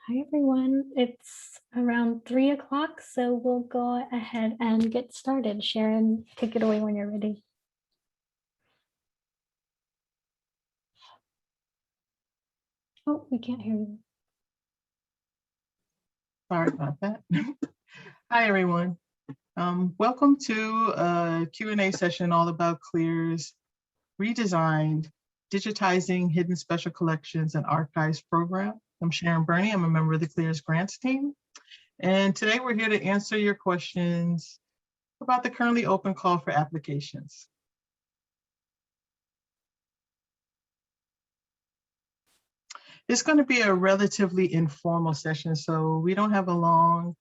Hi, everyone. It's around 3 o'clock, so we'll go ahead and get started. Sharon, take it away when you're ready. Oh, we can't hear you. Sorry about that. Hi, everyone. Welcome to a Q&A session all about CLIR's redesigned Digitizing Hidden Special Collections and Archives program. I'm Sharon Burney. I'm a member of the CLIR's grants team. And today we're here to answer your questions about the currently open call for applications. It's going to be a relatively informal session, so we don't have a long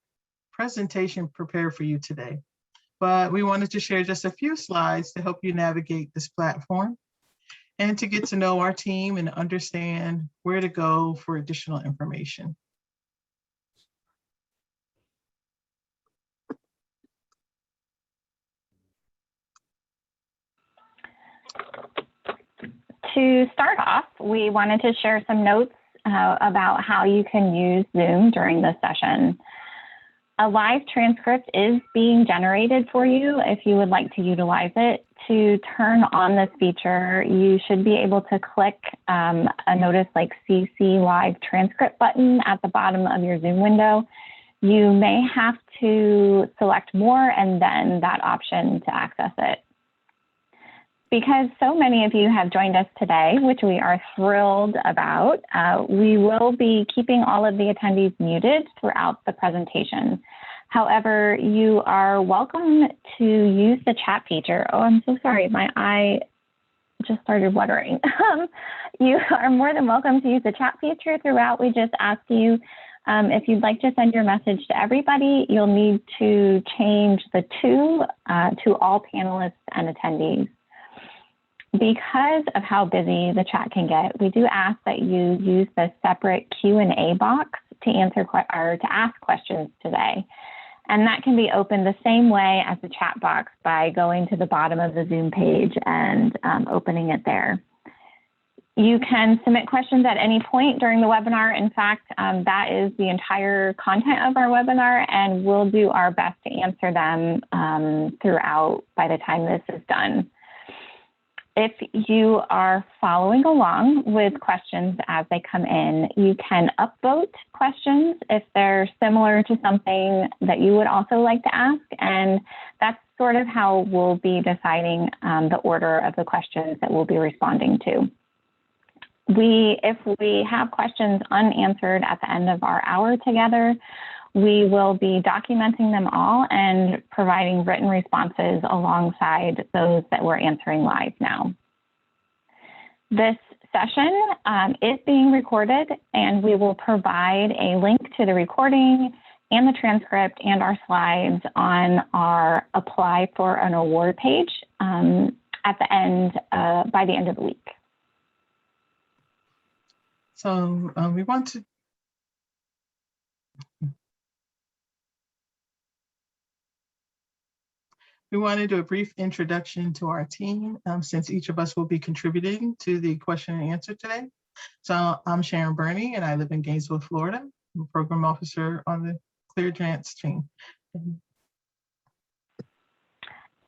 presentation prepared for you today, but we wanted to share just a few slides to help you navigate this platform and to get to know our team and understand where to go for additional information. To start off, we wanted to share some notes about how you can use Zoom during this session. A live transcript is being generated for you if you would like to utilize it. To turn on this feature, you should be able to click a notice like CC Live Transcript button at the bottom of your Zoom window. You may have to select more and then that option to access it. Because so many of you have joined us today, which we are thrilled about, we will be keeping all of the attendees muted throughout the presentation. However, you are welcome to use the chat feature. Oh, I'm so sorry, my eye just started watering. You are more than welcome to use the chat feature throughout. We just ask you, if you'd like to send your message to everybody, you'll need to change the to all panelists and attendees. Because of how busy the chat can get, we do ask that you use the separate Q&A box to answer or to ask questions today. And that can be opened the same way as the chat box by going to the bottom of the Zoom page and opening it there. You can submit questions at any point during the webinar. In fact, that is the entire content of our webinar, and we'll do our best to answer them throughout by the time this is done. If you are following along with questions as they come in, you can upvote questions if they're similar to something that you would also like to ask. And that's sort of how we'll be deciding the order of the questions that we'll be responding to. If we have questions unanswered at the end of our hour together, we will be documenting them all and providing written responses alongside those that we're answering live now. This session is being recorded, and we will provide a link to the recording and the transcript and our slides on our Apply for an Award page at the end, by the end of the week. So we wanted to do a brief introduction to our team since each of us will be contributing to the question and answer today. So I'm Sharon Burney and I live in Gainesville, Florida. I'm a program officer on the CLIR grants team.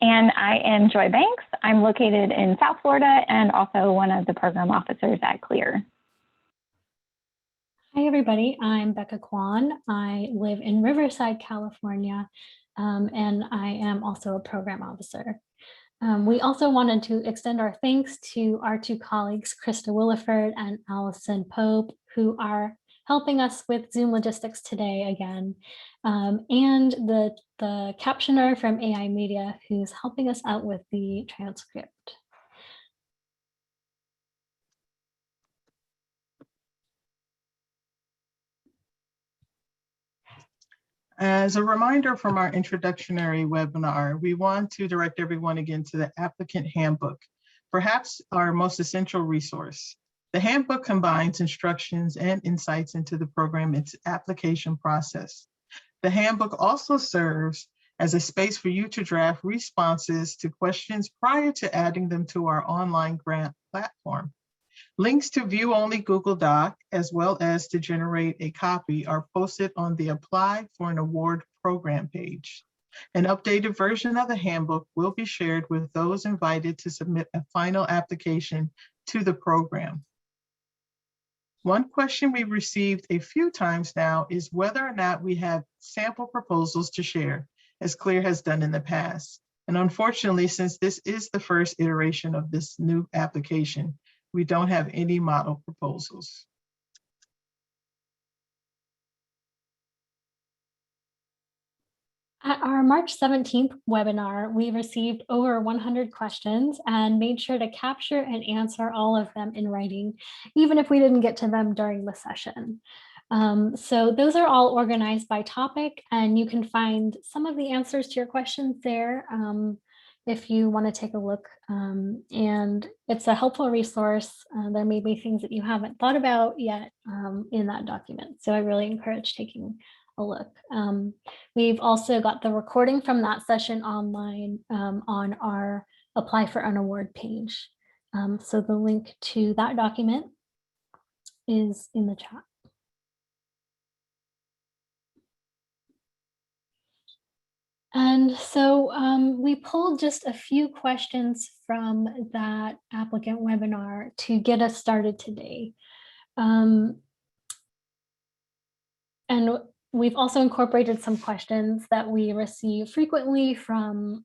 And I am Joy Banks. I'm located in South Florida and also one of the program officers at CLIR. Hi, everybody. I'm Becca Kwan. I live in Riverside, California, and I am also a program officer. We also wanted to extend our thanks to our two colleagues, Krista Williford and Allison Pope, who are helping us with Zoom logistics today again, and the captioner from AI Media, who's helping us out with the transcript. As a reminder from our introductory webinar, we want to direct everyone again to the Applicant Handbook, perhaps our most essential resource. The handbook combines instructions and insights into the program, its application process. The handbook also serves as a space for you to draft responses to questions prior to adding them to our online grant platform. Links to view only Google Doc, as well as to generate a copy, are posted on the Apply for an Award program page. An updated version of the handbook will be shared with those invited to submit a final application to the program. One question we've received a few times now is whether or not we have sample proposals to share, as CLIR has done in the past. And unfortunately, since this is the first iteration of this new application, we don't have any model proposals. At our March 17th webinar, we received over 100 questions and made sure to capture and answer all of them in writing, even if we didn't get to them during the session. So those are all organized by topic, and you can find some of the answers to your questions there if you want to take a look. And it's a helpful resource. There may be things that you haven't thought about yet in that document. So I really encourage taking a look. We've also got the recording from that session online on our Apply for an Award page. So the link to that document is in the chat. And so we pulled just a few questions from that applicant webinar to get us started today. And we've also incorporated some questions that we receive frequently from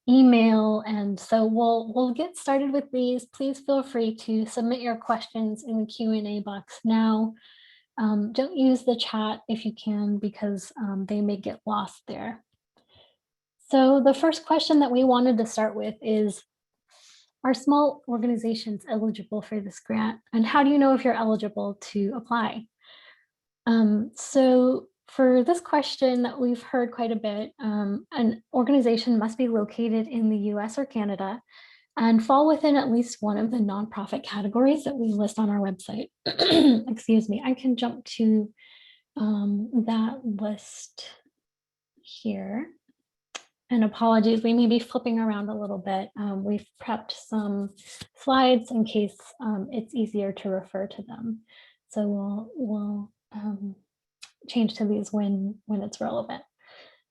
email. And so we'll get started with these. Please feel free to submit your questions in the Q&A box now. Don't use the chat if you can, because they may get lost there. So the first question that we wanted to start with is, are small organizations eligible for this grant? And how do you know if you're eligible to apply? So for this question that we've heard quite a bit, an organization must be located in the US or Canada and fall within at least one of the nonprofit categories that we list on our website. Excuse me, I can jump to that list here. And apologies, we may be flipping around a little bit. We've prepped some slides in case it's easier to refer to them. So we'll change to these when it's relevant.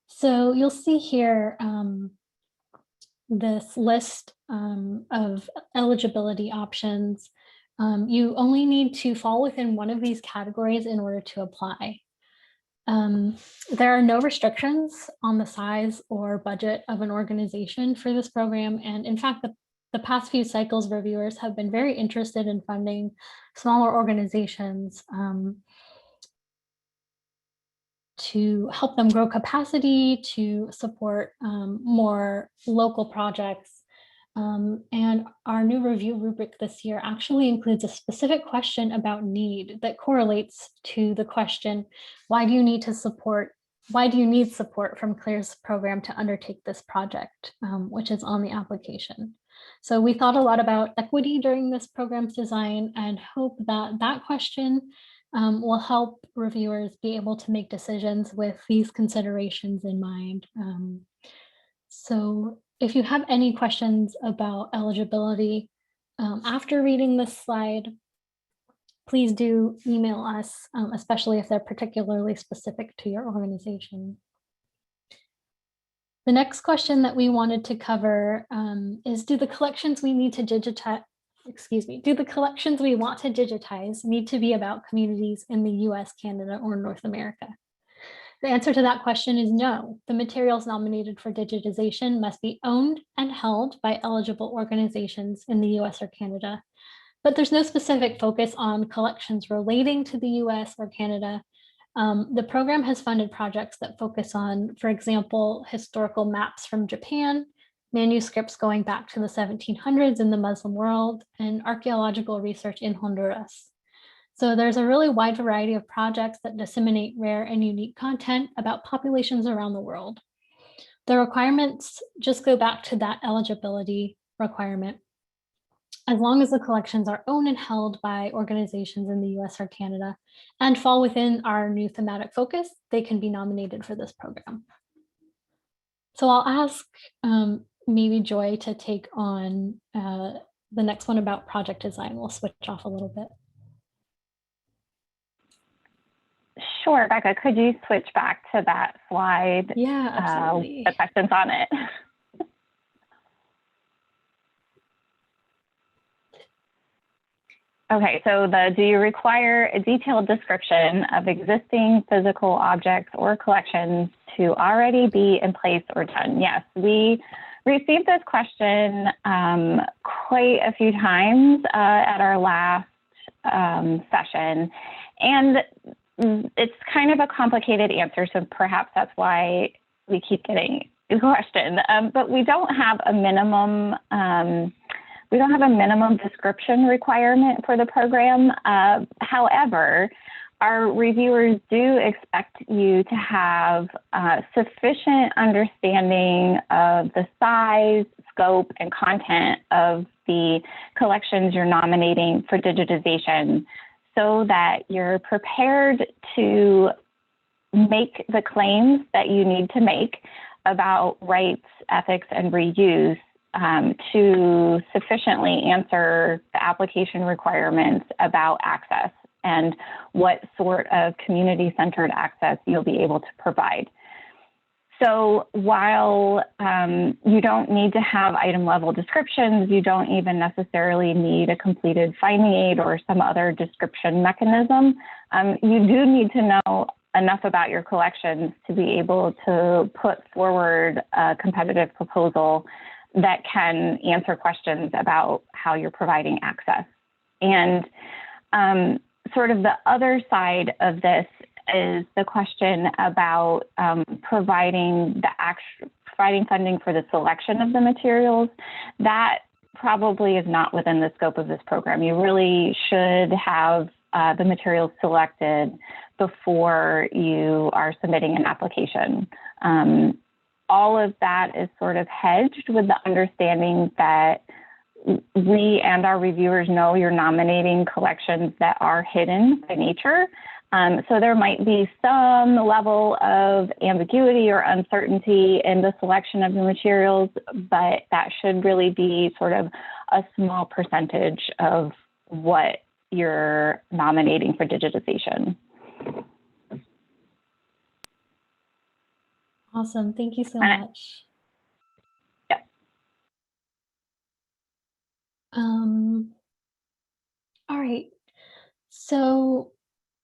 So you'll see here this list of eligibility options. You only need to fall within one of these categories in order to apply. There are no restrictions on the size or budget of an organization for this program. And in fact, the past few cycles, reviewers have been very interested in funding smaller organizations to help them grow capacity, to support more local projects. And our new review rubric this year actually includes a specific question about need that correlates to the question, why do you need support from CLIR's program to undertake this project, which is on the application. So we thought a lot about equity during this program's design and hope that that question will help reviewers be able to make decisions with these considerations in mind. So if you have any questions about eligibility after reading this slide, please do email us, especially if they're particularly specific to your organization. The next question that we wanted to cover is, do the collections we need to digitize, do the collections we want to digitize need to be about communities in the US, Canada, or North America? The answer to that question is no. The materials nominated for digitization must be owned and held by eligible organizations in the US or Canada. But there's no specific focus on collections relating to the US or Canada. The program has funded projects that focus on, for example, historical maps from Japan, manuscripts going back to the 1700s in the Muslim world, and archaeological research in Honduras. So there's a really wide variety of projects that disseminate rare and unique content about populations around the world. The requirements just go back to that eligibility requirement. As long as the collections are owned and held by organizations in the US or Canada and fall within our new thematic focus, they can be nominated for this program. So I'll ask maybe Joy to take on the next one about project design, we'll switch off a little bit. Sure, Becca, could you switch back to that slide? Yeah, absolutely. The questions on it. Okay, so do you require a detailed description of existing physical objects or collections to already be in place or done? Yes, we received this question quite a few times at our last session, and it's kind of a complicated answer, so perhaps that's why we keep getting the question. But we don't have a minimum. We don't have a minimum description requirement for the program. However, our reviewers do expect you to have sufficient understanding of the size, scope, and content of the collections you're nominating for digitization so that you're prepared to make the claims that you need to make about rights, ethics, and reuse to sufficiently answer the application requirements about access and what sort of community-centered access you'll be able to provide. So while you don't need to have item level descriptions, you don't even necessarily need a completed finding aid or some other description mechanism, you do need to know enough about your collections to be able to put forward a competitive proposal that can answer questions about how you're providing access. And sort of the other side of this is the question about providing funding for the selection of the materials. That probably is not within the scope of this program. You really should have the materials selected before you are submitting an application. All of that is sort of hedged with the understanding that we and our reviewers know you're nominating collections that are hidden by nature. So there might be some level of ambiguity or uncertainty in the selection of the materials, but that should really be sort of a small percentage of what you're nominating for digitization. Awesome. Thank you so much. Yeah. All right. So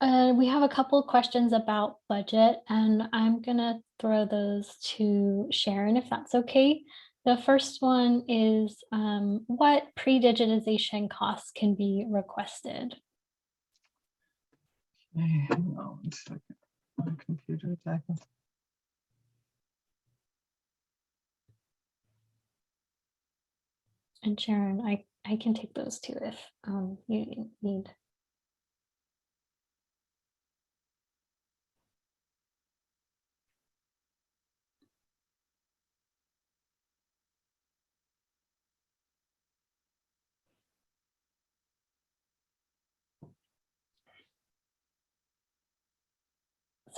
we have a couple of questions about budget, and I'm going to throw those to Sharon, if that's okay. The first one is what pre-digitization costs can be requested? Okay, hang on 1 second. My computer attacking. And Sharon, I can take those too if you need.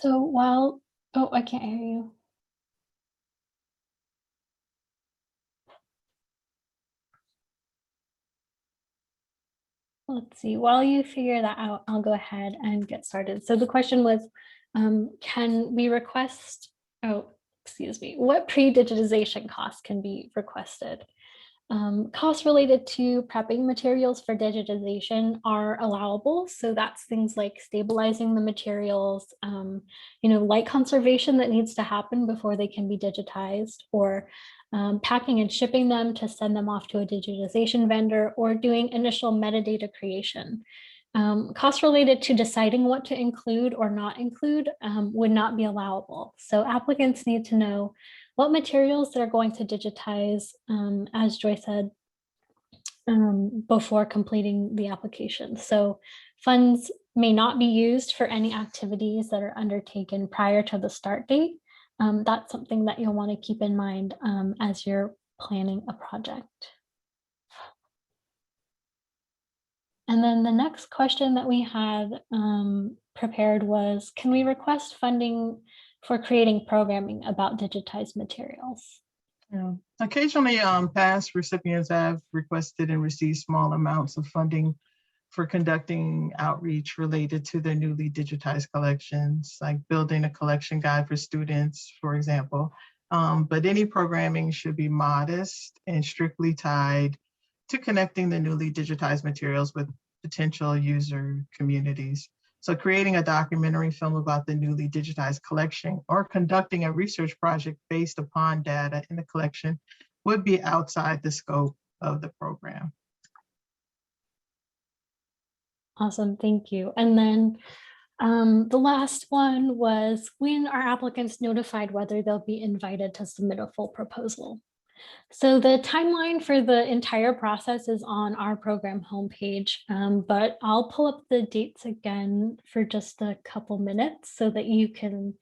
So while, oh, I can't hear you. Let's see, while you figure that out, I'll go ahead and get started. So the question was, can we request, what pre-digitization costs can be requested? Costs related to prepping materials for digitization are allowable. So that's things like stabilizing the materials, light conservation that needs to happen before they can be digitized, or packing and shipping them to send them off to a digitization vendor, or doing initial metadata creation. Costs related to deciding what to include or not include would not be allowable. So applicants need to know what materials they're going to digitize, as Joy said, before completing the application. So funds may not be used for any activities that are undertaken prior to the start date. That's something that you'll want to keep in mind as you're planning a project. And then the next question that we had prepared was, can we request funding for creating programming about digitized materials? Yeah. Occasionally, past recipients have requested and received small amounts of funding for conducting outreach related to their newly digitized collections, like building a collection guide for students, for example. But any programming should be modest and strictly tied to connecting the newly digitized materials with potential user communities. So creating a documentary film about the newly digitized collection or conducting a research project based upon data in the collection would be outside the scope of the program. Awesome, thank you. And then the last one was, when are applicants notified whether they'll be invited to submit a full proposal? So the timeline for the entire process is on our program homepage, but I'll pull up the dates again for just a couple minutes so that you can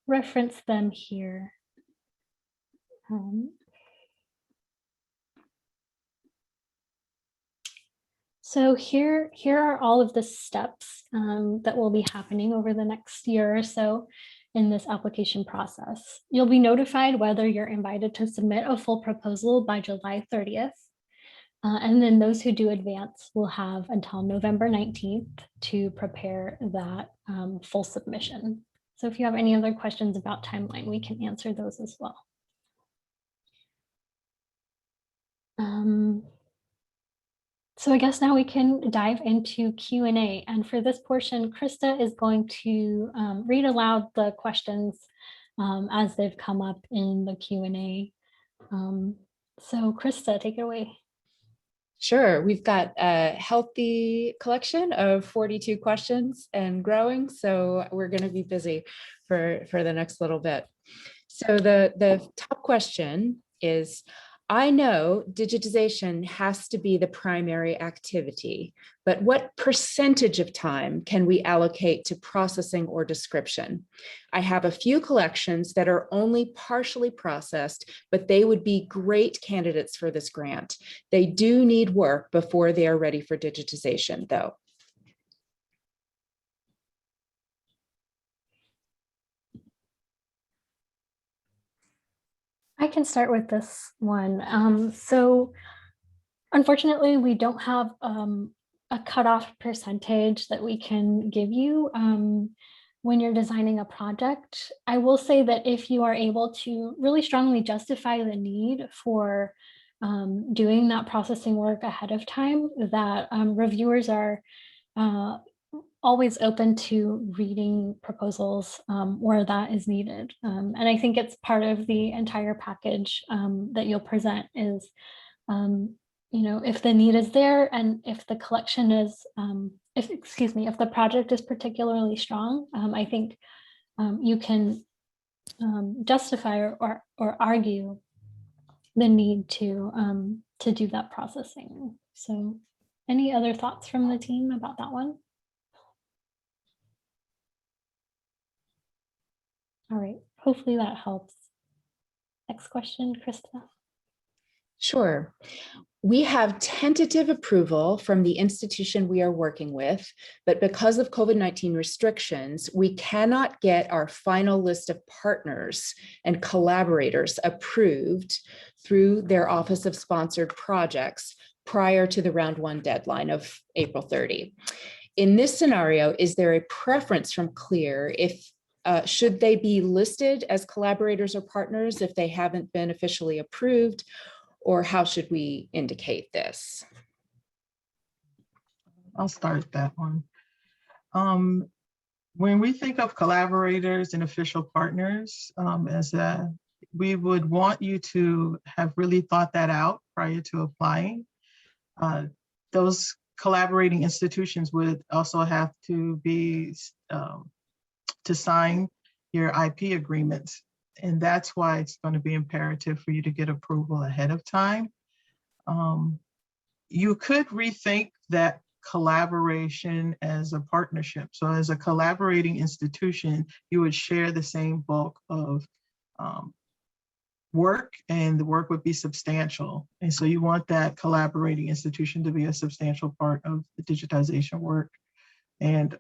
reference them here. So here are all of the steps that will be happening over the next year or so in this application process. You'll be notified whether you're invited to submit a full proposal by July 30th. And then those who do advance will have until November 19th to prepare that full submission. So if you have any other questions about timeline, we can answer those as well. So I guess now we can dive into Q&A. And for this portion, Krista is going to read aloud the questions as they've come up in the Q&A. So Krista, take it away. Sure, we've got a healthy collection of 42 questions and growing, so we're going to be busy for the next little bit. So the top question is, I know digitization has to be the primary activity, but what percentage of time can we allocate to processing or description? I have a few collections that are only partially processed, but they would be great candidates for this grant. They do need work before they are ready for digitization, though. I can start with this one. So unfortunately, we don't have a cutoff percentage that we can give you when you're designing a project. I will say that if you are able to really strongly justify the need for doing that processing work ahead of time, that reviewers are always open to reading proposals where that is needed. And I think it's part of the entire package that you'll present is, you know, if the need is there and if the collection is, if the project is particularly strong, I think you can justify or argue the need to do that processing. So any other thoughts from the team about that one? All right, hopefully that helps. Next question, Krista. Sure. We have tentative approval from the institution we are working with, but because of COVID-19 restrictions, we cannot get our final list of partners and collaborators approved through their Office of Sponsored Projects prior to the round 1 deadline of April 30. In this scenario, is there a preference from CLIR if should they be listed as collaborators or partners if they haven't been officially approved, or how should we indicate this? I'll start that one. When we think of collaborators and official partners, we would want you to have really thought that out prior to applying. Those collaborating institutions would also have to be to sign your IP agreements. And that's why it's going to be imperative for you to get approval ahead of time. You could rethink that collaboration as a partnership. So as a collaborating institution, you would share the same bulk of work, and the work would be substantial. And so you want that collaborating institution to be a substantial part of the digitization work and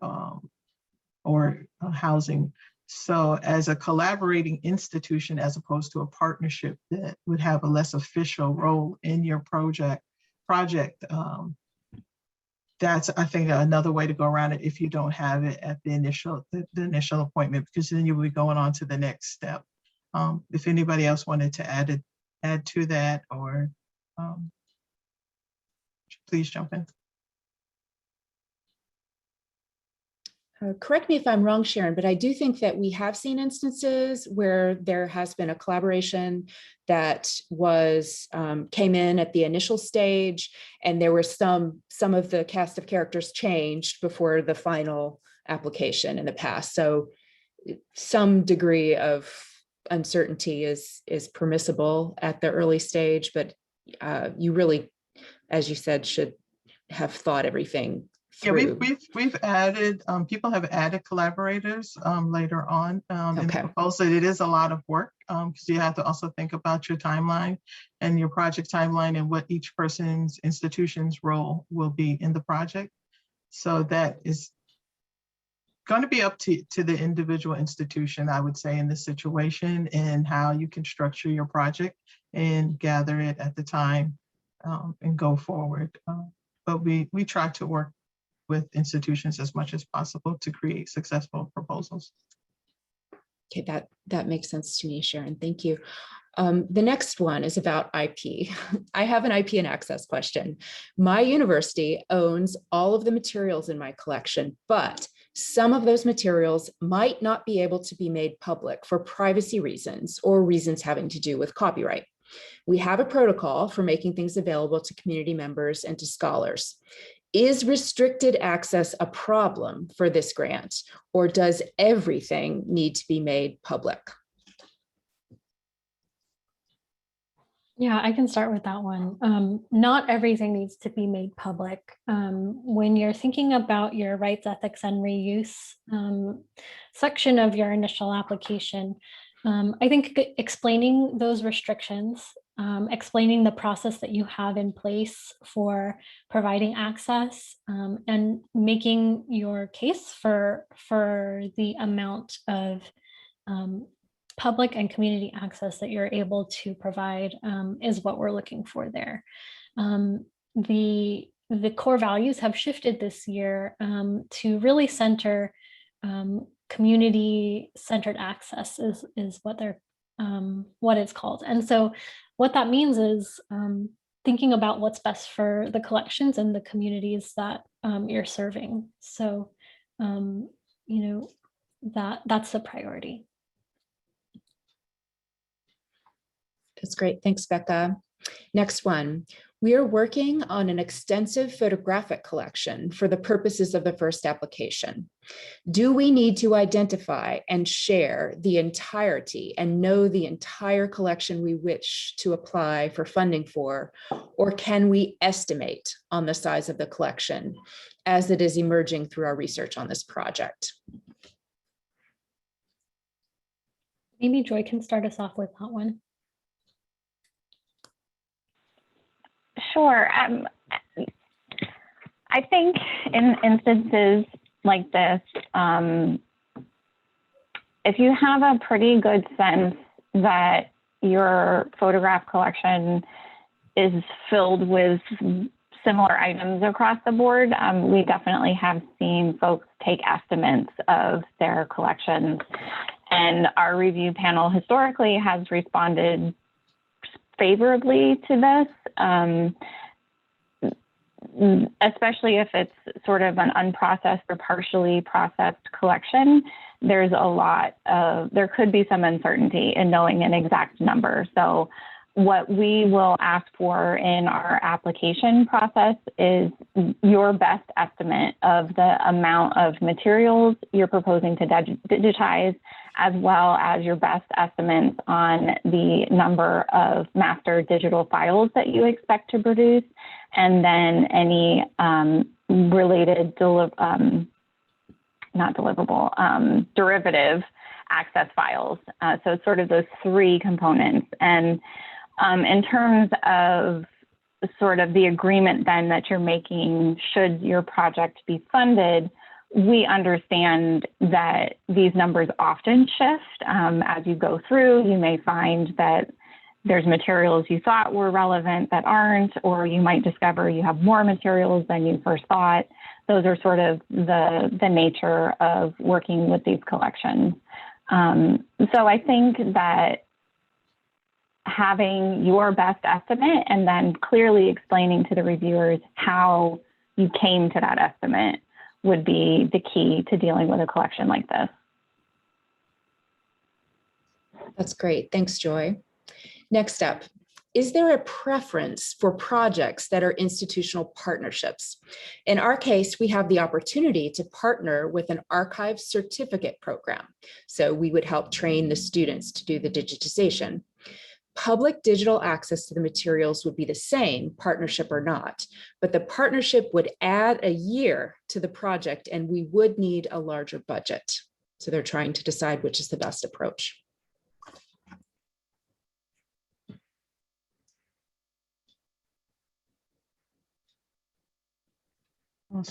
or housing So as a collaborating institution, as opposed to a partnership that would have a less official role in your project, that's, I think, another way to go around it if you don't have it at the initial appointment, because then you will be going on to the next step. If anybody else wanted to add to that, or please jump in. Correct me if I'm wrong, Sharon, but I do think that we have seen instances where there has been a collaboration that was came in at the initial stage, and there were some of the cast of characters changed before the final application in the past. So some degree of uncertainty is permissible at the early stage, but you really, as you said, should have thought everything through. Yeah, we've added, people have added collaborators later on in the proposal. It is a lot of work because you have to also think about your timeline and your project timeline and what each person's institution's role will be in the project. So that is going to be up to the individual institution, I would say, in this situation, and how you can structure your project and gather it at the time and go forward. But we try to work with institutions as much as possible to create successful proposals. Okay, that makes sense to me, Sharon. Thank you. The next one is about IP. I have an IP and access question. My university owns all of the materials in my collection, but some of those materials might not be able to be made public for privacy reasons or reasons having to do with copyright. We have a protocol for making things available to community members and to scholars. Is restricted access a problem for this grant, or does everything need to be made public? Yeah, I can start with that one. Not everything needs to be made public. When you're thinking about your rights, ethics, and reuse section of your initial application, I think explaining those restrictions, explaining the process that you have in place for providing access, and making your case for the amount of public and community access that you're able to provide is what we're looking for there. The core values have shifted this year to really center community-centered access is what they're what it's called. And so what that means is thinking about what's best for the collections and the communities that you're serving. So you know, that's the priority. That's great. Thanks, Becca. Next one. We are working on an extensive photographic collection for the purposes of the first application. Do we need to identify and share the entirety and know the entire collection we wish to apply for funding for, or can we estimate on the size of the collection as it is emerging through our research on this project? Maybe Joy can start us off with that one. Sure. I think in instances like this, if you have a pretty good sense that your photograph collection is filled with similar items across the board, we definitely have seen folks take estimates of their collections. And our review panel historically has responded favorably to this, especially if it's sort of an unprocessed or partially processed collection. There's a lot of, there could be some uncertainty in knowing an exact number. So what we will ask for in our application process is your best estimate of the amount of materials you're proposing to digitize, as well as your best estimates on the number of master digital files that you expect to produce, and then any related derivative access files. So it's sort of those three components. And in terms of sort of the agreement then that you're making, should your project be funded, we understand that these numbers often shift as you go through. You may find that there's materials you thought were relevant that aren't, or you might discover you have more materials than you first thought. Those are sort of the nature of working with these collections. So I think that having your best estimate and then clearly explaining to the reviewers how you came to that estimate would be the key to dealing with a collection like this. That's great. Thanks, Joy. Next up, is there a preference for projects that are institutional partnerships? In our case, we have the opportunity to partner with an archive certificate program. So we would help train the students to do the digitization. Public digital access to the materials would be the same, partnership or not, but the partnership would add a year to the project and we would need a larger budget. So they're trying to decide which is the best approach.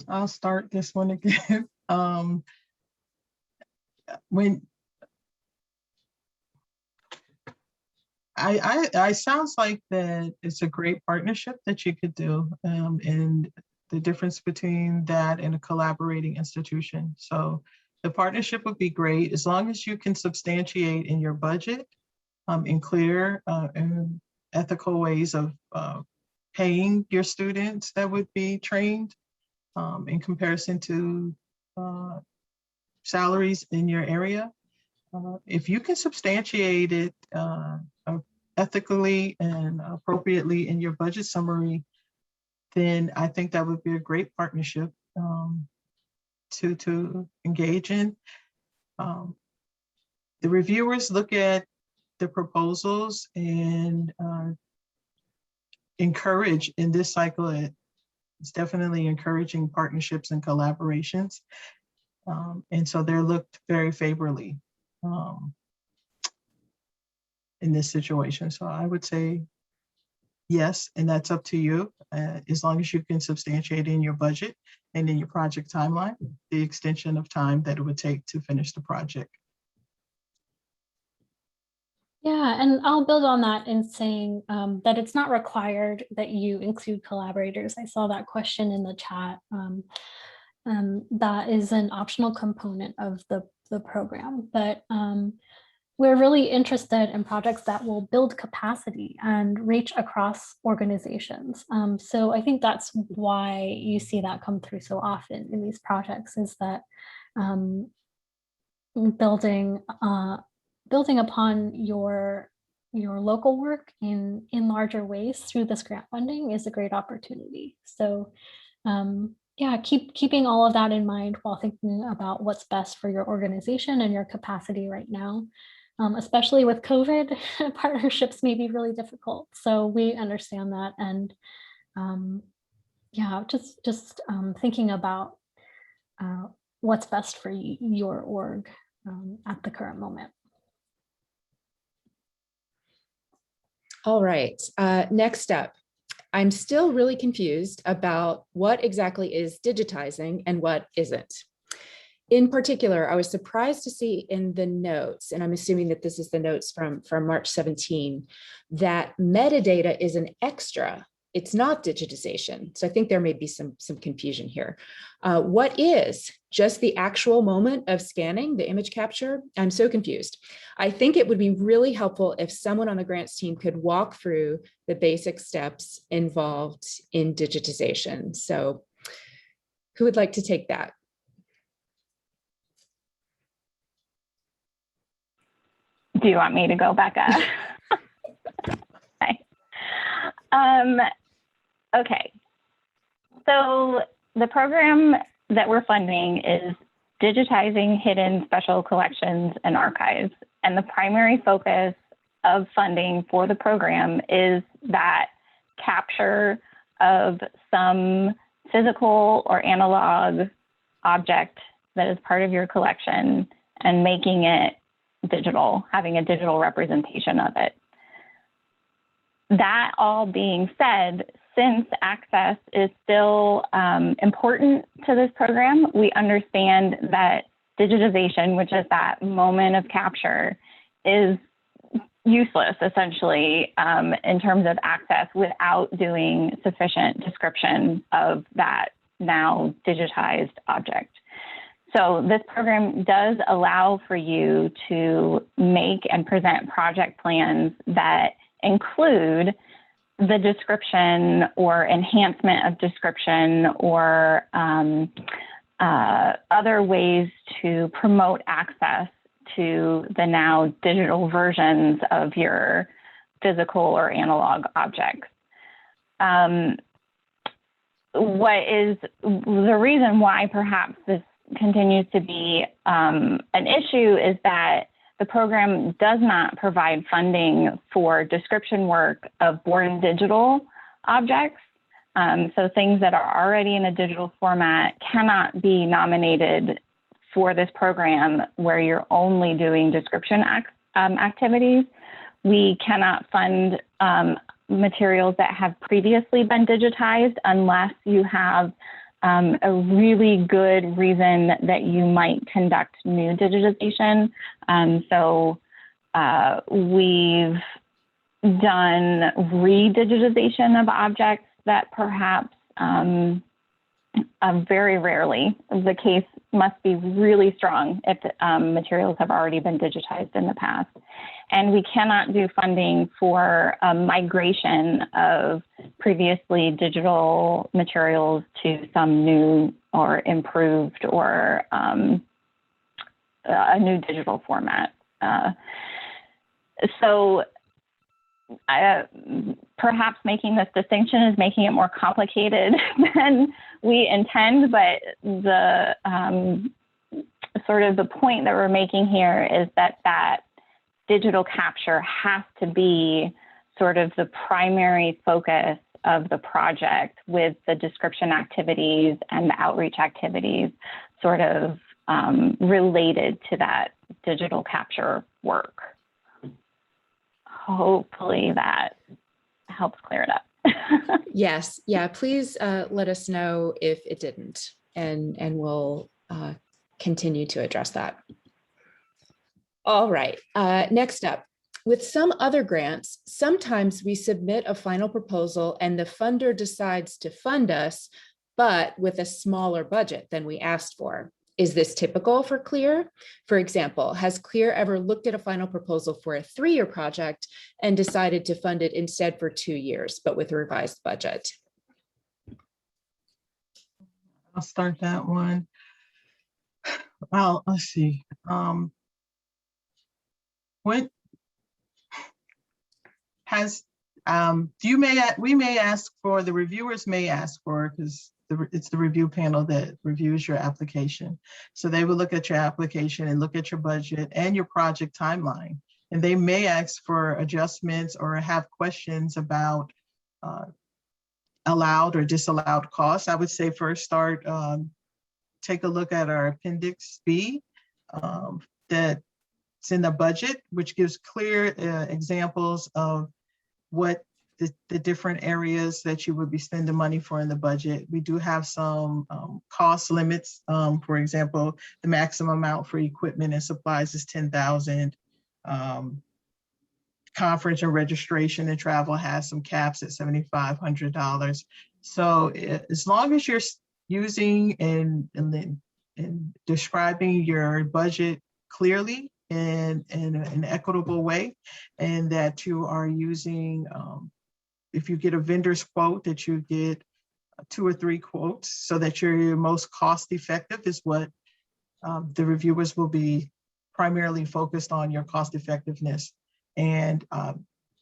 I'll start this one again. When I sounds like that it's a great partnership that you could do, and the difference between that and a collaborating institution. So the partnership would be great as long as you can substantiate in your budget in clear and ethical ways of paying your students that would be trained in comparison to salaries in your area. If you can substantiate it ethically and appropriately in your budget summary, then I think that would be a great partnership to engage in. The reviewers look at the proposals and encourage in this cycle. It's definitely encouraging partnerships and collaborations. And so they're looked very favorably in this situation. So I would say yes, and that's up to you, as long as you can substantiate in your budget and in your project timeline, the extension of time that it would take to finish the project. Yeah, and I'll build on that in saying that it's not required that you include collaborators. I saw that question in the chat. That is an optional component of the program, but we're really interested in projects that will build capacity and reach across organizations. So I think that's why you see that come through so often in these projects, is that building upon your local work in larger ways through this grant funding is a great opportunity. So yeah, keeping all of that in mind while thinking about what's best for your organization and your capacity right now. Especially with COVID, partnerships may be really difficult. So we understand that, and yeah, just thinking about what's best for your org at the current moment. All right, next up, I'm still really confused about what exactly is digitizing and what isn't. In particular, I was surprised to see in the notes, and I'm assuming that this is the notes from March 17, that metadata is an extra. It's not digitization. So I think there may be some confusion here. What is just the actual moment of scanning, the image capture? I'm so confused. I think it would be really helpful if someone on the grants team could walk through the basic steps involved in digitization. So who would like to take that? Do you want me to go, Becca? Okay. Okay. So the program that we're funding is Digitizing Hidden Special Collections and Archives. And the primary focus of funding for the program is that capture of some physical or analog object that is part of your collection and making it digital, having a digital representation of it. That all being said, since access is still important to this program, we understand that digitization, which is that moment of capture, is useless essentially in terms of access without doing sufficient description of that now digitized object. So this program does allow for you to make and present project plans that include the description or enhancement of description or other ways to promote access to the now digital versions of your physical or analog objects. What is the reason why perhaps this continues to be an issue is that the program does not provide funding for description work of born digital objects. So things that are already in a digital format cannot be nominated for this program where you're only doing description activities. We cannot fund materials that have previously been digitized unless you have a really good reason that you might conduct new digitization. So we've done re-digitization of objects that perhaps very rarely, the case must be really strong if materials have already been digitized in the past. And we cannot do funding for migration of previously digital materials to some new or improved or a new digital format. So perhaps making this distinction is making it more complicated than we intend, but the sort of the point that we're making here is that that digital capture has to be sort of the primary focus of the project, with the description activities and the outreach activities sort of related to that digital capture work. Hopefully that helps clear it up. Yes, yeah, please let us know if it didn't, and we'll continue to address that. All right, next up. With some other grants, sometimes we submit a final proposal and the funder decides to fund us, but with a smaller budget than we asked for. Is this typical for CLIR? For example, has CLIR ever looked at a final proposal for a 3-year project and decided to fund it instead for 2 years, but with a revised budget? I'll start that one. Well, let's see. What has we may ask for, the reviewers may ask for, because it's the review panel that reviews your application. So they will look at your application and look at your budget and your project timeline. And they may ask for adjustments or have questions about allowed or disallowed costs. I would say first start, take a look at our Appendix B that's in the budget, which gives clear examples of what the different areas that you would be spending money for in the budget. We do have some cost limits. For example, the maximum amount for equipment and supplies is $10,000. Conference and registration and travel has some caps at $7,500. So as long as you're using and describing your budget clearly in an equitable way, and that you are using, if you get a vendor's quote, that you get 2 or 3 quotes so that you're your most cost effective is what the reviewers will be primarily focused on, your cost effectiveness. And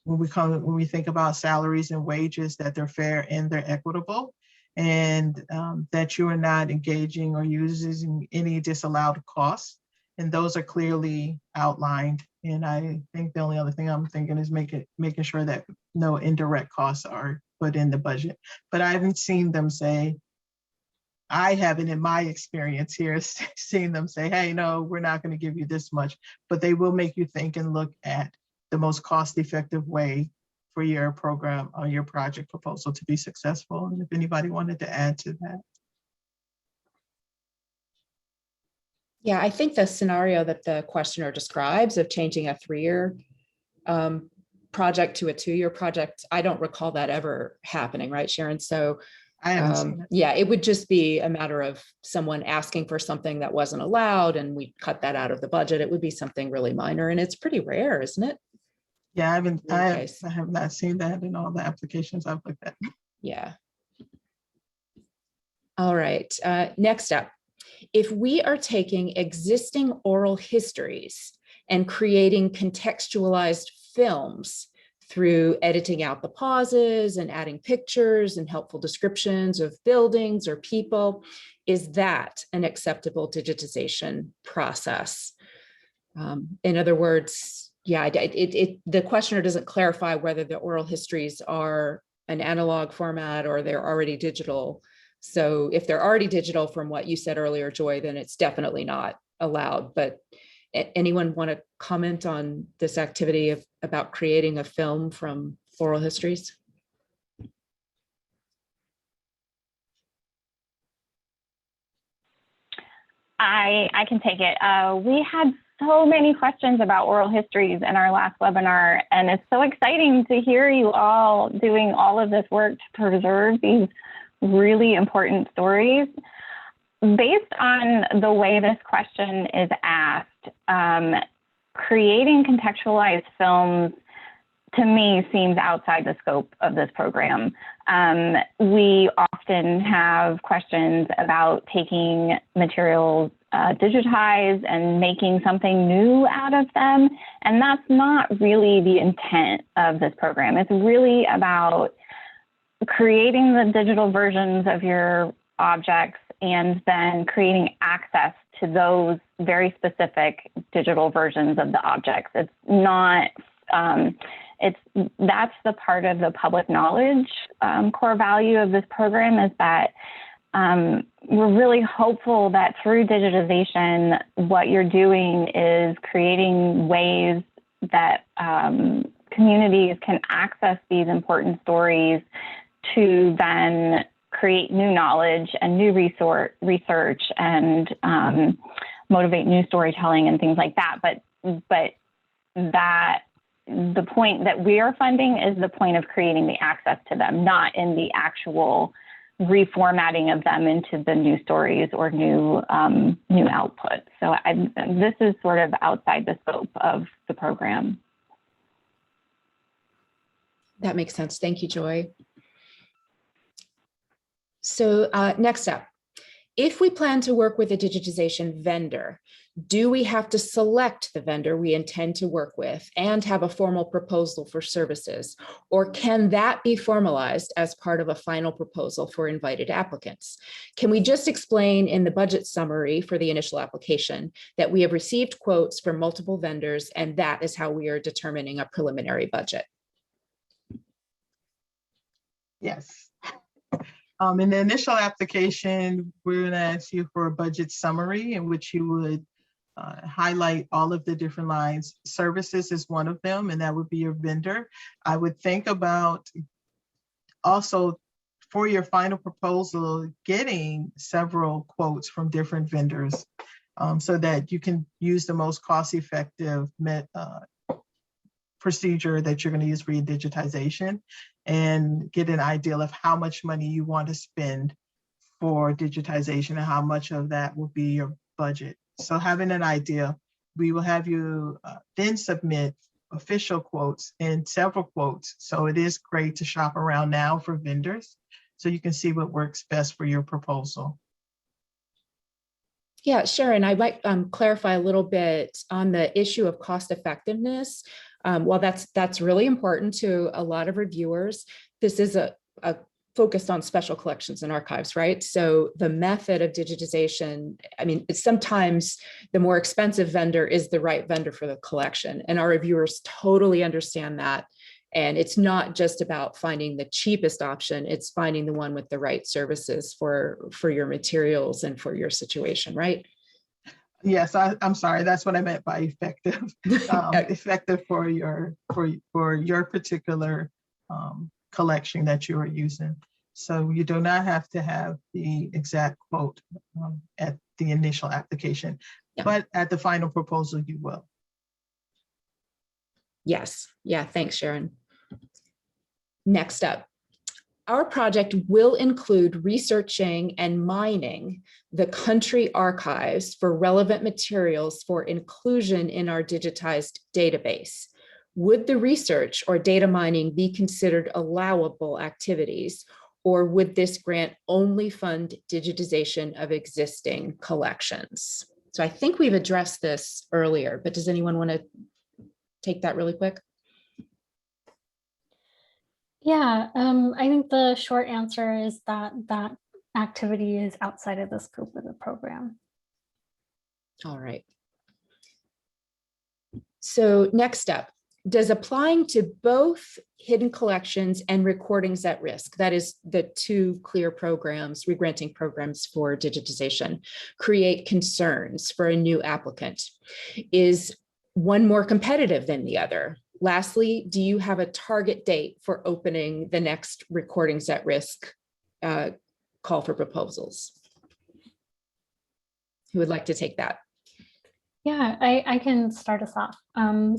when we think about salaries and wages, that they're fair and they're equitable, and that you are not engaging or using any disallowed costs. And those are clearly outlined. And I think the only other thing I'm thinking is making sure that no indirect costs are put in the budget. But I haven't seen them say, I haven't in my experience here seen them say, hey, no, we're not going to give you this much. But they will make you think and look at the most cost-effective way for your program or your project proposal to be successful. And if anybody wanted to add to that. Yeah, I think the scenario that the questioner describes of changing a 3-year project to a 2-year project, I don't recall that ever happening, right, Sharon? So I haven't seen it. yeah, it would just be a matter of someone asking for something that wasn't allowed and we cut that out of the budget. It would be something really minor, and it's pretty rare, isn't it? Yeah, I Case. have not seen that in all the applications I've looked at. Yeah. All right, next up. If we are taking existing oral histories and creating contextualized films through editing out the pauses and adding pictures and helpful descriptions of buildings or people, is that an acceptable digitization process? In other words, yeah, the questioner doesn't clarify whether the oral histories are an analog format or they're already digital. So if they're already digital, from what you said earlier, Joy, then it's definitely not allowed. But anyone want to comment on this activity about creating a film from oral histories? I can take it. We had so many questions about oral histories in our last webinar, and it's so exciting to hear you all doing all of this work to preserve these really important stories. Based on the way this question is asked, creating contextualized films to me seems outside the scope of this program. We often have questions about taking materials digitized and making something new out of them, and that's not really the intent of this program. It's really about creating the digital versions of your objects and then creating access to those very specific digital versions of the objects. It's not, that's the part of the public knowledge core value of this program, is that we're really hopeful that through digitization, what you're doing is creating ways that communities can access these important stories to then create new knowledge and new research and motivate new storytelling and things like that. But that the point that we are funding is the point of creating the access to them, not in the actual reformatting of them into the new stories or new output. So this is sort of outside the scope of the program. That makes sense. Thank you, Joy. So next up, if we plan to work with a digitization vendor, do we have to select the vendor we intend to work with and have a formal proposal for services? Or can that be formalized as part of a final proposal for invited applicants? Can we just explain in the budget summary for the initial application that we have received quotes from multiple vendors, and that is how we are determining a preliminary budget? Yes. In the initial application, we're going to ask you for a budget summary in which you would highlight all of the different lines. Services is one of them, and that would be your vendor. I would think about also for your final proposal, getting several quotes from different vendors so that you can use the most cost-effective procedure that you're going to use for your digitization, and get an idea of how much money you want to spend for digitization and how much of that will be your budget. So having an idea, we will have you then submit official quotes and several quotes. So it is great to shop around now for vendors so you can see what works best for your proposal. Yeah, sure. And I might clarify a little bit on the issue of cost effectiveness. Well, that's really important to a lot of reviewers. This is a focused on special collections and archives, right? So the method of digitization, I mean, sometimes the more expensive vendor is the right vendor for the collection, and our reviewers totally understand that. And it's not just about finding the cheapest option, it's finding the one with the right services for your materials and for your situation, right? Yes, I'm sorry, that's what I meant by effective. Effective for your particular collection that you are using. So you do not have to have the exact quote at the initial application, but at the final proposal, you will. Yes. Yeah. Thanks, Sharon. Next up, our project will include researching and mining the country archives for relevant materials for inclusion in our digitized database. Would the research or data mining be considered allowable activities, or would this grant only fund digitization of existing collections? So I think we've addressed this earlier, but does anyone want to take that really quick? Yeah, I think the short answer is that that activity is outside of the scope of the program. All right. So next up, does applying to both hidden collections and recordings at risk, that is the two CLIR programs, regranting programs for digitization, create concerns for a new applicant? Is one more competitive than the other? Lastly, do you have a target date for opening the next recordings at risk call for proposals? Who would like to take that? Yeah, I can start us off.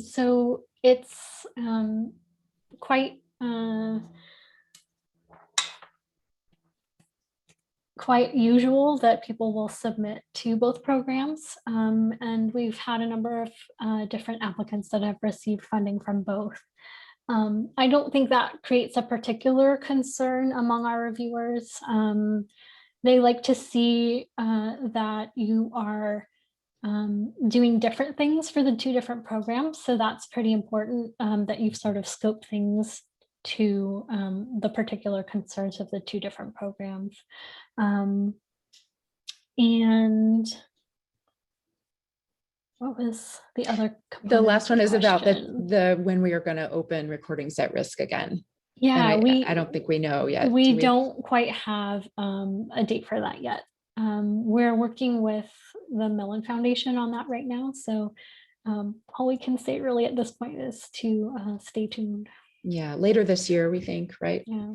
So it's quite usual that people will submit to both programs. And we've had a number of different applicants that have received funding from both. I don't think that creates a particular concern among our reviewers. They like to see that you are doing different things for the two different programs. So that's pretty important, that you've sort of scoped things to the particular concerns of the two different programs. And what was the other component? The last one is about the when we are going to open recordings at risk again. Yeah, I don't think we know yet. We don't quite have a date for that yet. We're working with the Mellon Foundation on that right now. So all we can say really at this point is to stay tuned. Yeah, later this year, we think, right? Yeah.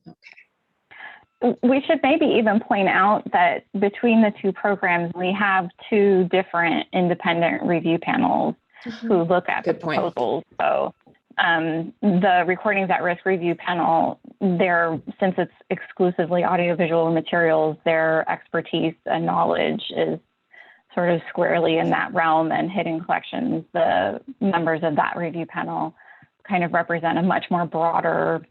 Okay. We should maybe even point out that between the two programs, we have two different independent review panels who look at the proposals. So the recordings at risk review panel, since it's exclusively audiovisual materials, their expertise and knowledge is sort of squarely in that realm, and hidden collections, the members of that review panel kind of represent a much more broader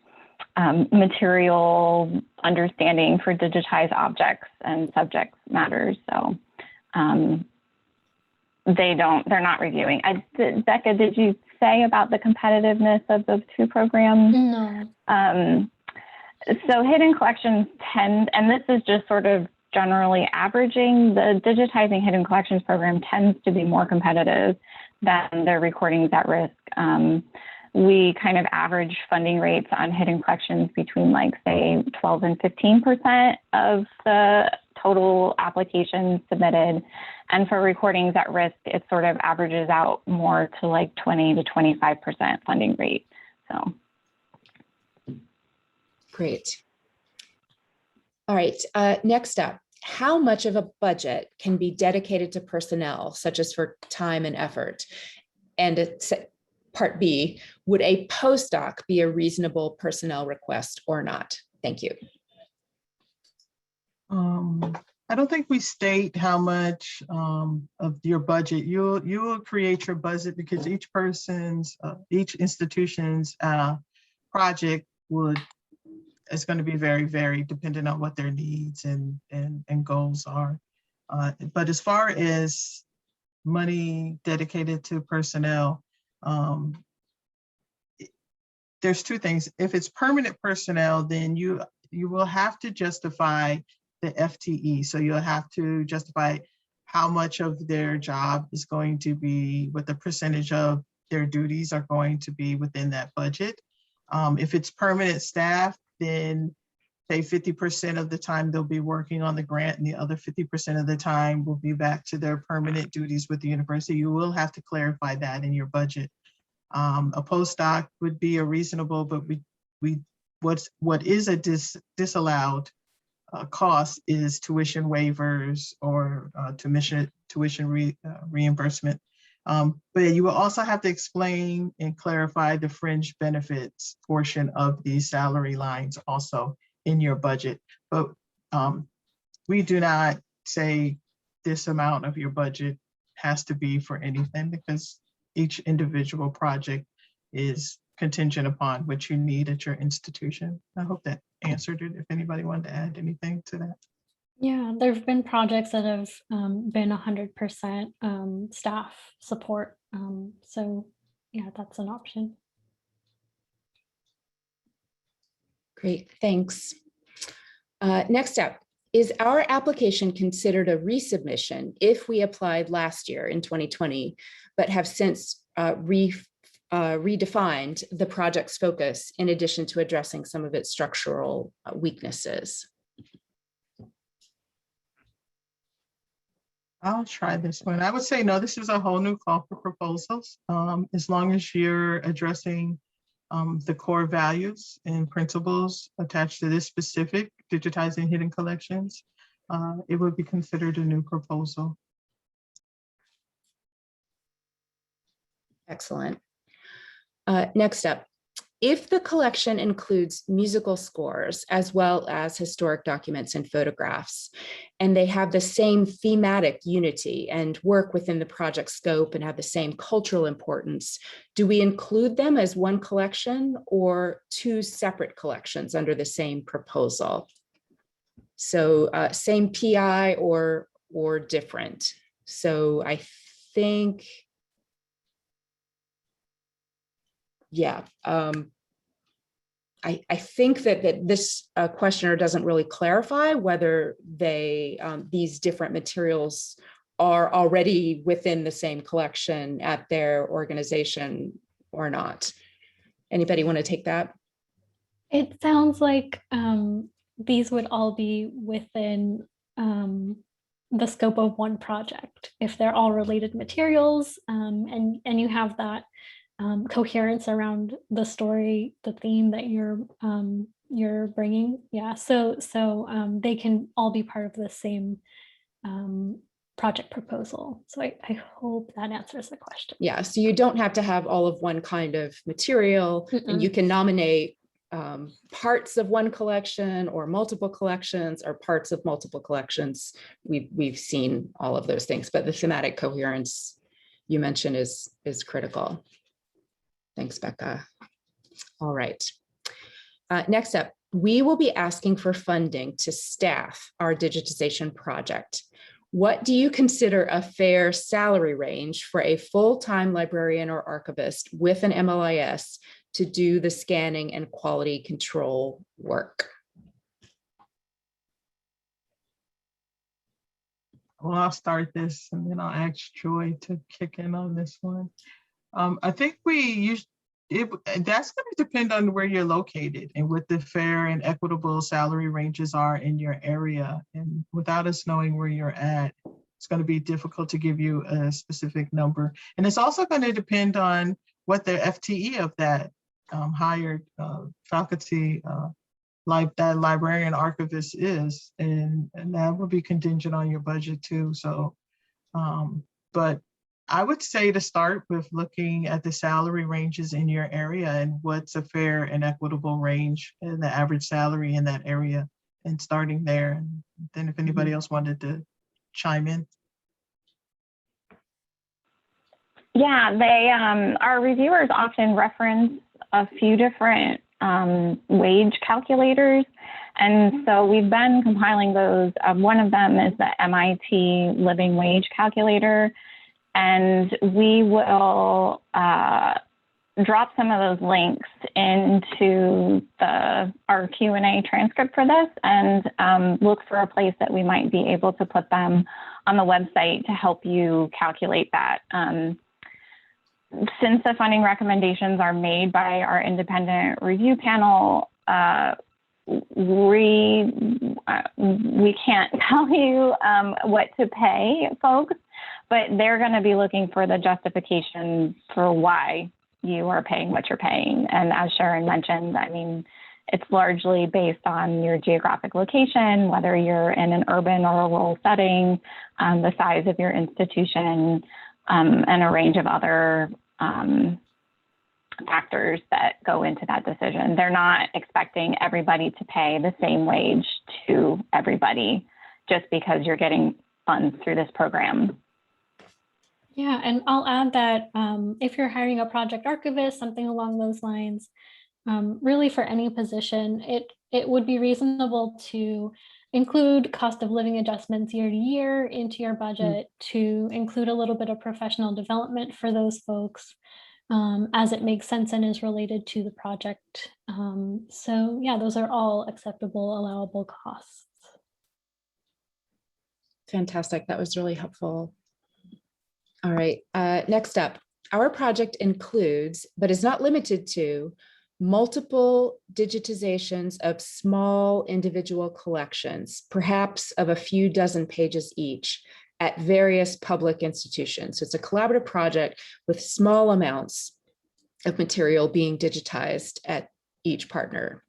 material understanding for digitized objects and subject matters. So they're not reviewing. Becca, did you say about the competitiveness of those two programs? No. So hidden collections tend, and this is just sort of generally averaging, the Digitizing Hidden Collections program tends to be more competitive than the recordings at risk. We kind of average funding rates on hidden collections between, like, say, 12 and 15% of the total applications submitted. And for recordings at risk, it sort of averages out more to like 20 to 25% funding rate. So. Great. All right, next up, how much of a budget can be dedicated to personnel, such as for time and effort? And part B, would a postdoc be a reasonable personnel request or not? Thank you. I don't think we state how much of your budget. You will create your budget because each institution's project is going to be very, very dependent on what their needs and goals are. But as far as money dedicated to personnel, there's two things. If it's permanent personnel, then you will have to justify the FTE. So you'll have to justify how much of their job is going to be, what the percentage of their duties are going to be within that budget. If it's permanent staff, then say 50% of the time they'll be working on the grant, and the other 50% of the time will be back to their permanent duties with the university. You will have to clarify that in your budget. A postdoc would be a reasonable, but what is a disallowed cost is tuition waivers or tuition reimbursement. But you will also have to explain and clarify the fringe benefits portion of these salary lines also in your budget. But we do not say this amount of your budget has to be for anything, because each individual project is contingent upon what you need at your institution. I hope that answered it. If anybody wanted to add anything to that. Yeah, there have been projects that have been 100% staff support. So yeah, that's an option. Great, thanks. Next up, is our application considered a resubmission if we applied last year in 2020, but have since redefined the project's focus in addition to addressing some of its structural weaknesses? I'll try this one. I would say no, this is a whole new call for proposals. As long as you're addressing the core values and principles attached to this specific digitizing hidden collections, it would be considered a new proposal. Excellent. Next up, if the collection includes musical scores as well as historic documents and photographs, and they have the same thematic unity and work within the project scope and have the same cultural importance, do we include them as one collection or two separate collections under the same proposal? So same PI or different. So I think, yeah, I think that this questioner doesn't really clarify whether they these different materials are already within the same collection at their organization or not. Anybody want to take that? It sounds like these would all be within the scope of one project if they're all related materials, and you have that coherence around the story, the theme that you're bringing. Yeah, so they can all be part of the same project proposal. So I hope that answers the question. Yeah, so you don't have to have all of one kind of material, and you can nominate parts of one collection or multiple collections or parts of multiple collections. We've seen all of those things, but the thematic coherence you mentioned is critical. Thanks, Becca. All right. Next up, we will be asking for funding to staff our digitization project. What do you consider a fair salary range for a full-time librarian or archivist with an MLIS to do the scanning and quality control work? Well, I'll start this and then I'll ask Joy to kick in on this one. I think that's going to depend on where you're located and what the fair and equitable salary ranges are in your area. And without us knowing where you're at, it's going to be difficult to give you a specific number. And it's also going to depend on what the FTE of that hired faculty, like that librarian archivist is. And that will be contingent on your budget too. So, but I would say to start with looking at the salary ranges in your area and what's a fair and equitable range in the average salary in that area, and starting there. And then if anybody else wanted to chime in. Yeah, our reviewers often reference a few different wage calculators. And so we've been compiling those. One of them is the MIT Living Wage Calculator. And we will drop some of those links into our Q&A transcript for this, and look for a place that we might be able to put them on the website to help you calculate that. Since the funding recommendations are made by our independent review panel, we can't tell you what to pay folks, but they're going to be looking for the justification for why you are paying what you're paying. And as Sharon mentioned, I mean, it's largely based on your geographic location, whether you're in an urban or a rural setting, the size of your institution, and a range of other factors that go into that decision. They're not expecting everybody to pay the same wage to everybody just because you're getting funds through this program. Yeah, and I'll add that if you're hiring a project archivist, something along those lines, really for any position, it would be reasonable to include cost of living adjustments year to year into your budget, to include a little bit of professional development for those folks as it makes sense and is related to the project. So yeah, those are all acceptable, allowable costs. Fantastic. That was really helpful. All right, next up, our project includes, but is not limited to, multiple digitizations of small individual collections, perhaps of a few dozen pages each, at various public institutions. So it's a collaborative project with small amounts of material being digitized at each partner.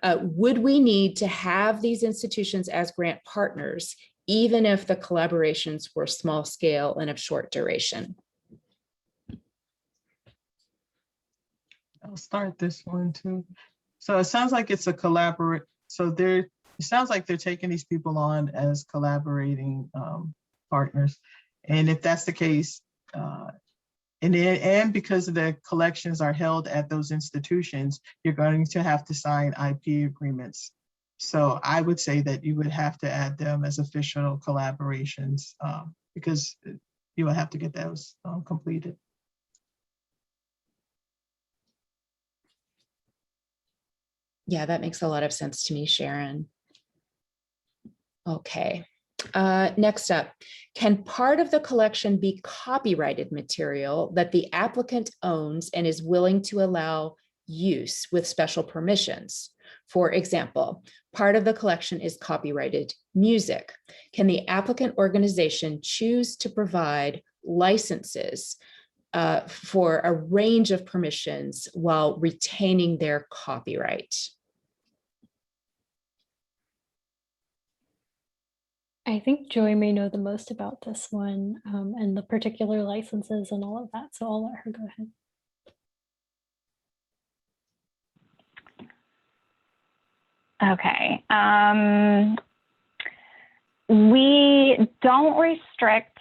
Would we need to have these institutions as grant partners, even if the collaborations were small scale and of short duration? I'll start this one too. So it sounds like it's a collaborate. So it sounds like they're taking these people on as collaborating partners. And if that's the case, and because the collections are held at those institutions, you're going to have to sign IP agreements. So I would say that you would have to add them as official collaborations because you will have to get those completed. Yeah, that makes a lot of sense to me, Sharon. Okay, next up, can part of the collection be copyrighted material that the applicant owns and is willing to allow use with special permissions? For example, part of the collection is copyrighted music. Can the applicant organization choose to provide licenses for a range of permissions while retaining their copyright? I think Joy may know the most about this one and the particular licenses and all of that. So I'll let her go ahead. Okay. We don't restrict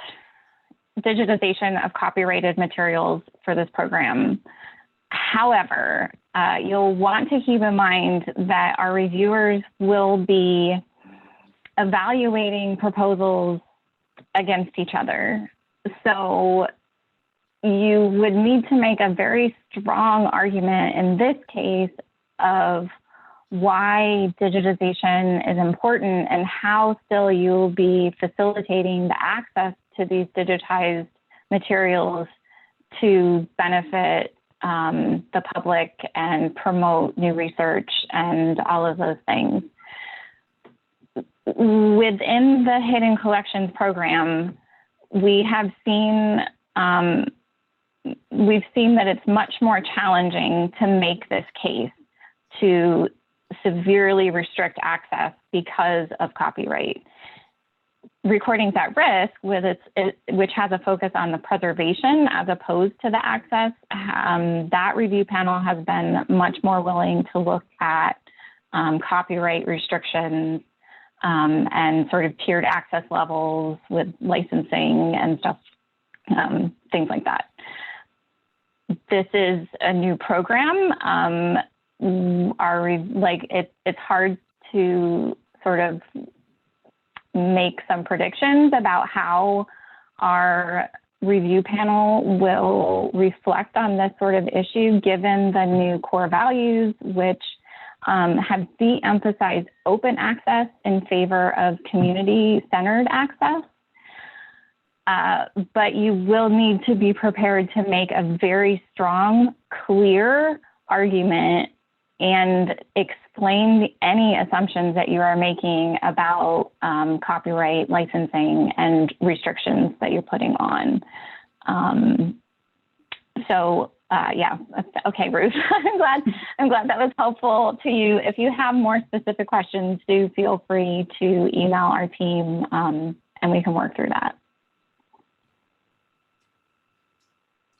digitization of copyrighted materials for this program. However, you'll want to keep in mind that our reviewers will be evaluating proposals against each other. So you would need to make a very strong argument in this case of why digitization is important and how still you'll be facilitating the access to these digitized materials to benefit the public and promote new research and all of those things. Within the Hidden Collections program, we have seen we've seen that it's much more challenging to make this case to severely restrict access because of copyright. Recordings at Risk, which has a focus on the preservation as opposed to the access, that review panel has been much more willing to look at copyright restrictions and sort of tiered access levels with licensing and stuff, things like that. This is a new program. It's hard to sort of make some predictions about how our review panel will reflect on this sort of issue, given the new core values, which have de-emphasized open access in favor of community-centered access. But you will need to be prepared to make a very strong, clear argument and explain any assumptions that you are making about copyright licensing and restrictions that you're putting on. So Yeah, okay, Ruth. I'm glad that was helpful to you. If you have more specific questions, do feel free to email our team, and we can work through that.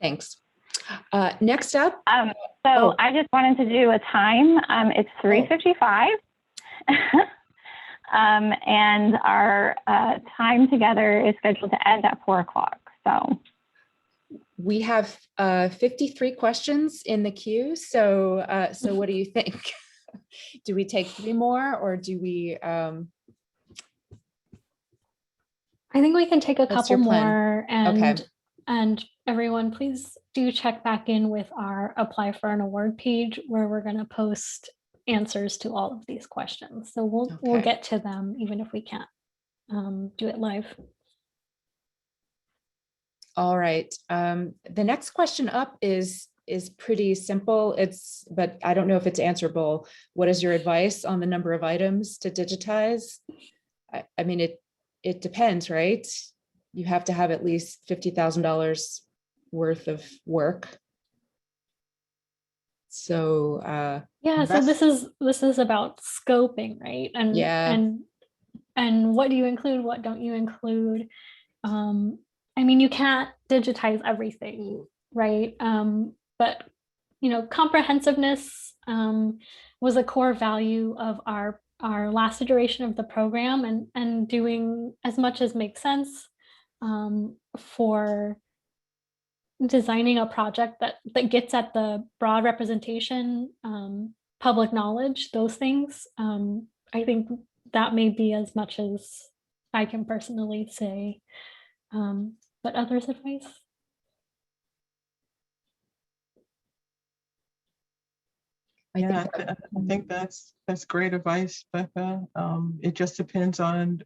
Thanks. Next up. I just wanted to do a time. It's 3:55. And our time together is scheduled to end at 4 o'clock. So we have 53 questions in the queue. So what do you think? Do we take 3 more, or do we? I think we can take a couple more, and everyone, please do check back in with our Apply for an Award page, where we're going to post answers to all of these questions. So we'll get to them even if we can't do it live. All right. The next question up is pretty simple. But I don't know if it's answerable. What is your advice on the number of items to digitize? I mean, it depends, right? You have to have at least $50,000 worth of work. So yeah, so this is about scoping, right? And yeah, and what do you include, what don't you include? I mean, you can't digitize everything, right? But comprehensiveness was a core value of our last iteration of the program, and doing as much as makes sense for designing a project that gets at the broad representation, public knowledge, those things. I think that may be as much as I can personally say. But others' advice? I think that's great advice, Becca. It just depends on.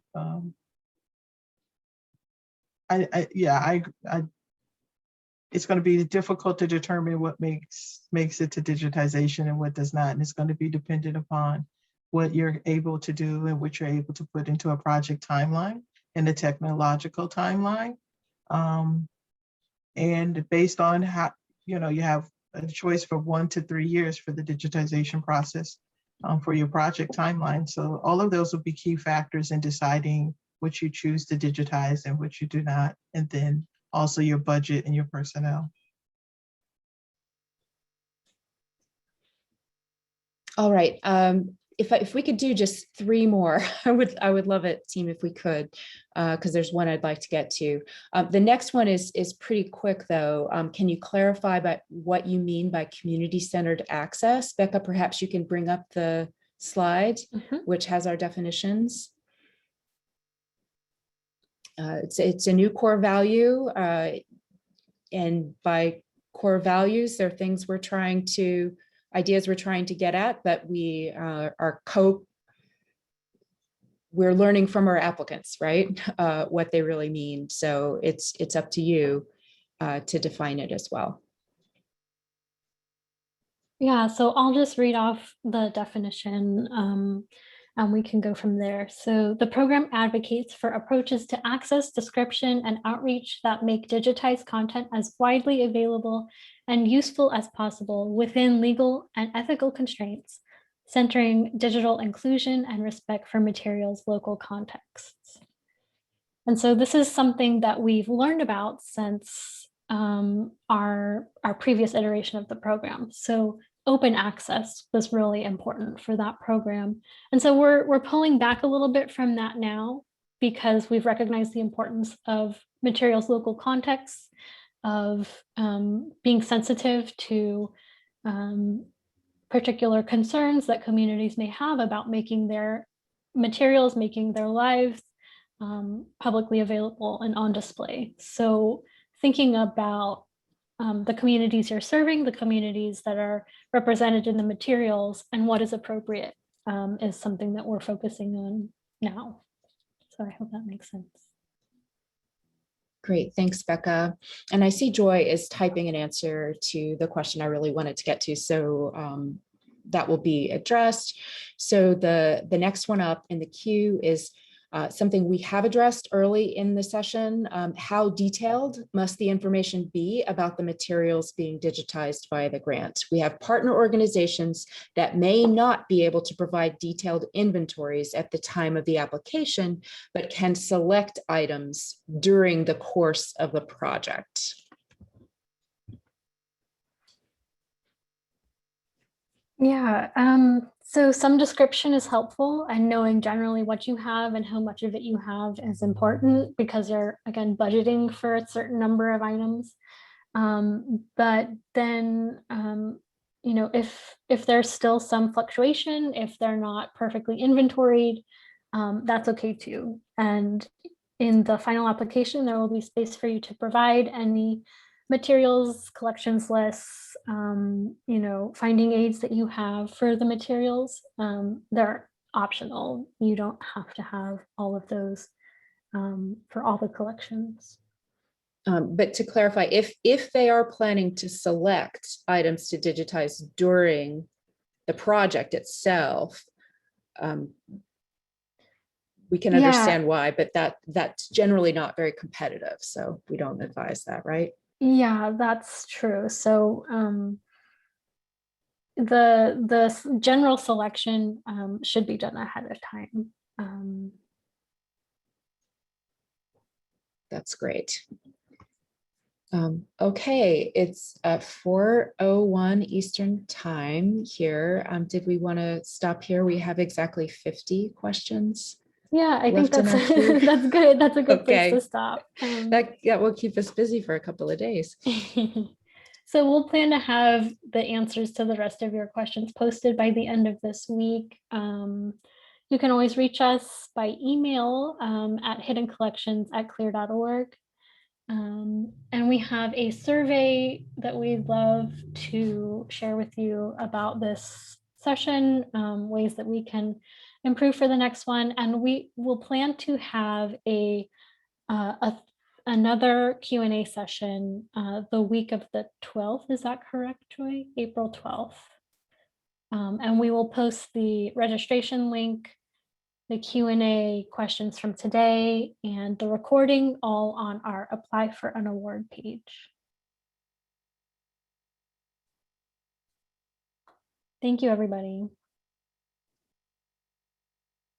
It's going to be difficult to determine what makes it to digitization and what does not, and it's going to be dependent upon what you're able to do and what you're able to put into a project timeline and the technological timeline. And based on how, you have a choice for 1 to 3 years for the digitization process for your project timeline. So all of those will be key factors in deciding what you choose to digitize and what you do not, and then also your budget and your personnel. All right. If we could do just 3 more, I would love it, team, if we could, because there's one I'd like to get to. The next one is pretty quick, though. Can you clarify about what you mean by community-centered access? Becca, perhaps you can bring up the slide, which has our definitions. It's a new core value, and by core values, there are things ideas we're trying to get at, but we're learning from our applicants, right? What they really mean. So it's up to you to define it as well. Yeah, so I'll just read off the definition, and we can go from there. So the program advocates for approaches to access, description, and outreach that make digitized content as widely available and useful as possible within legal and ethical constraints, centering digital inclusion and respect for materials' local contexts. And so this is something that we've learned about since our previous iteration of the program. So open access was really important for that program. And so we're pulling back a little bit from that now, because we've recognized the importance of materials' local contexts, of being sensitive to particular concerns that communities may have about making their materials, making their lives publicly available and on display. So thinking about the communities you're serving, the communities that are represented in the materials, and what is appropriate is something that we're focusing on now. So I hope that makes sense. Great, thanks, Becca. And I see Joy is typing an answer to the question I really wanted to get to, so that will be addressed. So the next one up in the queue is, Something we have addressed early in the session, how detailed must the information be about the materials being digitized via the grant? We have partner organizations that may not be able to provide detailed inventories at the time of the application, but can select items during the course of the project. Yeah, so some description is helpful, and knowing generally what you have and how much of it you have is important because you're, again, budgeting for a certain number of items. But then, you know, if there's still some fluctuation, if they're not perfectly inventoried, that's okay too. And in the final application, there will be space for you to provide any materials, collections lists, you know, finding aids that you have for the materials. They're optional. You don't have to have all of those for all the collections. But to clarify, if they are planning to select items to digitize during the project itself, we can understand why, but that's generally not very competitive. So we don't advise that, right? Yeah, that's true. So the general selection should be done ahead of time. That's great. Okay, it's 4:01 Eastern time here. Did we want to stop here? We have exactly 50 questions. Yeah, I think left in our queue. that's good. That's a good place Okay. to stop. That will keep us busy for a couple of days. So we'll plan to have the answers to the rest of your questions posted by the end of this week. You can always reach us by email at hiddencollections@clir.org. And we have a survey that we'd love to share with you about this session, ways that we can improve for the next one. And we will plan to have another Q&A session the week of the 12th. Is that correct, Joy? April 12th. And we will post the registration link, the Q&A questions from today, and the recording all on our Apply for an Award page. Thank you, everybody.